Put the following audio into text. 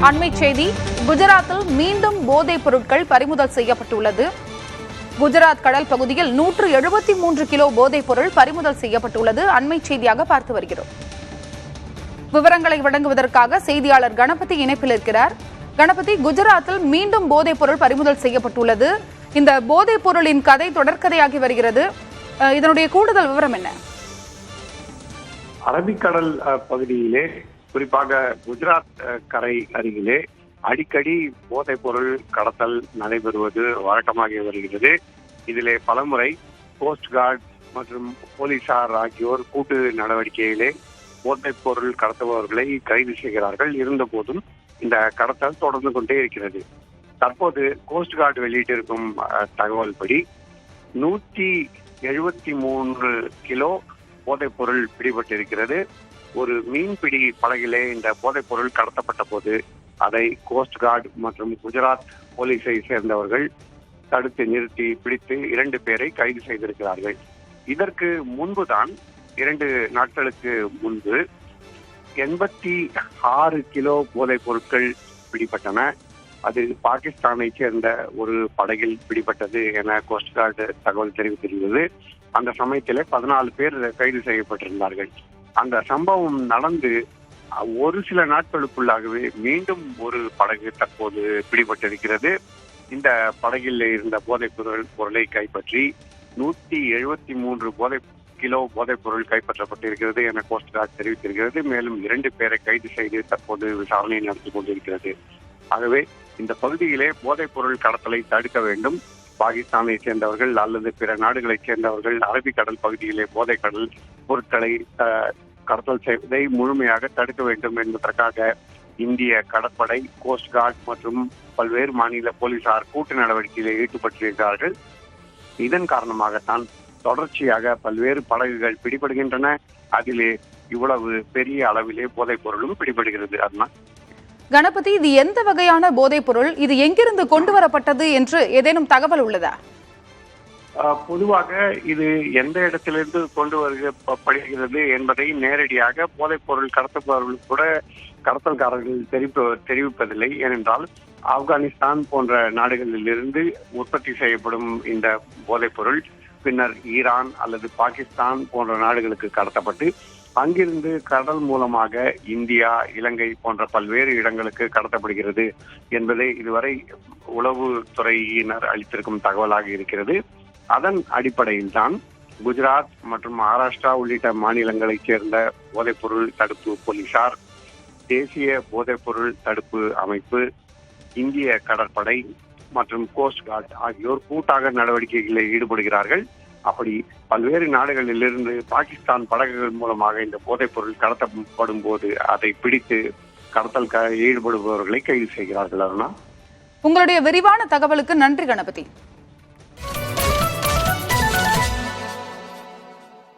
அண்மை செய்தி, குஜராத்தில் மீண்டும் போதைப் பொருட்கள் பறிமுதல் செய்யப்பட்டுள்ளது. குஜராத் கடல் பகுதியில் 173 கிலோ போதைப் பொருள் பறிமுதல் செய்யப்பட்டுள்ளது. அண்மை செய்தியாக பார்த்து வருகிறோம். விவரங்களை வழங்குவதற்காக செய்தியாளர் கணபதி இணைப்பில் இருக்கிறார். கணபதி, குஜராத்தில் மீண்டும் போதைப் பொருள் பறிமுதல் செய்யப்பட்டுள்ளது. இந்த போதைப் பொருளின் கதை தொடர்கதையாகி வருகிறது. இதனுடைய கூடுதல் விவரம் என்ன? அரபிக்கடல் பகுதியிலே, குறிப்பாக குஜராத் கரை அருகிலே அடிக்கடி போதைப் பொருள் கடத்தல் நடைபெறுவது வழக்கமாகி வருகிறது. இதிலே பலமுறை கோஸ்ட் கார்டு மற்றும் போலீசார் ஆகியோர் கூட்டு நடவடிக்கையிலே போதைப் பொருள் கடத்துபவர்களை கைது செய்கிறார்கள். இருந்த போதும் இந்த கடத்தல் தொடர்ந்து கொண்டே இருக்கிறது. தற்போது கோஸ்ட் கார்டு வெளியிட்டிருக்கும் தகவல் படி 173 கிலோ போதைப் பொருள் பிடிபட்டிருக்கிறது. ஒரு மீன்பிடி படகிலே இந்த போதைப் பொருள் கடத்தப்பட்ட போது அதை கோஸ்ட் கார்டு மற்றும் குஜராத் போலீஸை சேர்ந்தவர்கள் தடுத்து நிறுத்தி பிடித்து 2 பேரை கைது செய்திருக்கிறார்கள். இதற்கு முன்புதான் 2 நாட்களுக்கு முன்பு 86 கிலோ போதைப் பொருட்கள் பிடிபட்டன. அது பாகிஸ்தானை சேர்ந்த ஒரு படகில் பிடிபட்டது என கோஸ்ட் கார்டு தகவல் தெரிவித்திருந்தது. அந்த சமயத்திலே 14 பேர் கைது செய்யப்பட்டிருந்தார்கள். அந்த சம்பவம் நடந்து ஒரு சில நாட்களுக்குள்ளாகவே மீண்டும் ஒரு படகு தற்போது பிடிபட்டிருக்கிறது. இந்த படகில் இருந்த போதைப் பொருளை கைப்பற்றி 173 கிலோ போதைப் பொருள் கைப்பற்றப்பட்டிருக்கிறது என கோஸ்ட் கார்டு தெரிவித்திருக்கிறது. மேலும் 2 பேரை கைது செய்து தற்போது விசாரணை நடத்தி கொண்டிருக்கிறது. ஆகவே இந்த பகுதியிலே போதைப் பொருள் கடத்தலை தடுக்க வேண்டும். பாகிஸ்தானை சேர்ந்தவர்கள் அல்லது பிற நாடுகளைச் சேர்ந்தவர்கள் அரபிக்கடல் பகுதியிலே போதைக் கடல் பொருட்களை கடத்தல் செய்வதை முழுமையாக தடுக்க வேண்டும் என்பதற்காக இந்திய கடற்படை, கோஸ்ட் கார்டு மற்றும் பல்வேறு மாநில போலீசார் கூட்டு நடவடிக்கையில் ஈடுபட்டிருக்கிறார்கள். இதன் காரணமாகத்தான் தொடர்ச்சியாக பல்வேறு படகுகள் பிடிபடுகின்றன. அதிலே இவ்வளவு பெரிய அளவிலே போதைப் பொருளும் பிடிபடுகிறது. அதனால் கணபதி, இது எந்த வகையான போதைப் பொருள், இது எங்கிருந்து கொண்டு வரப்பட்டது என்று ஏதேனும் தகவல் உள்ளதா? பொதுவாக இது எந்த இடத்திலிருந்து கொண்டு வருகிறது என்பதை நேரடியாக போதைப் பொருள் கடத்தப்பவர்கள் கூட கடத்தல்காரர்கள் தெரிவிப்பதில்லை. ஏனென்றால் ஆப்கானிஸ்தான் போன்ற நாடுகளில் இருந்து உற்பத்தி செய்யப்படும் இந்த போதைப் பொருள் பின்னர் ஈரான் அல்லது பாகிஸ்தான் போன்ற நாடுகளுக்கு கடத்தப்பட்டு அங்கிருந்து கடல் மூலமாக இந்தியா, இலங்கை போன்ற பல்வேறு இடங்களுக்கு கடத்தப்படுகிறது என்பதை இதுவரை உளவுத்துறையினர் அளித்திருக்கும் தகவலாக இருக்கிறது. அதன் அடிப்படையில் தான் குஜராத் மற்றும் மகாராஷ்டிரா உள்ளிட்ட மாநிலங்களைச் சேர்ந்த போதைப்பொருள் தடுப்பு போலீசார், தேசிய போதைப்பொருள் தடுப்பு அமைப்பு, இந்திய கடற்படை மற்றும் கோஸ்ட் கார்டு ஆகியோர் கூட்டாக நடவடிக்கைகளில் ஈடுபடுகிறார்கள். அப்படி பல்வேறு நாடுகளிலிருந்து பாகிஸ்தான் படகுகள் மூலமாக இந்த போதைப் பொருள் கடத்தப்படும் போது அதை பிடித்து கடத்தல் ஈடுபடுபவர்களை கைது செய்கிறார்கள். உங்களுடைய விரிவான தகவலுக்கு நன்றி கணபதி.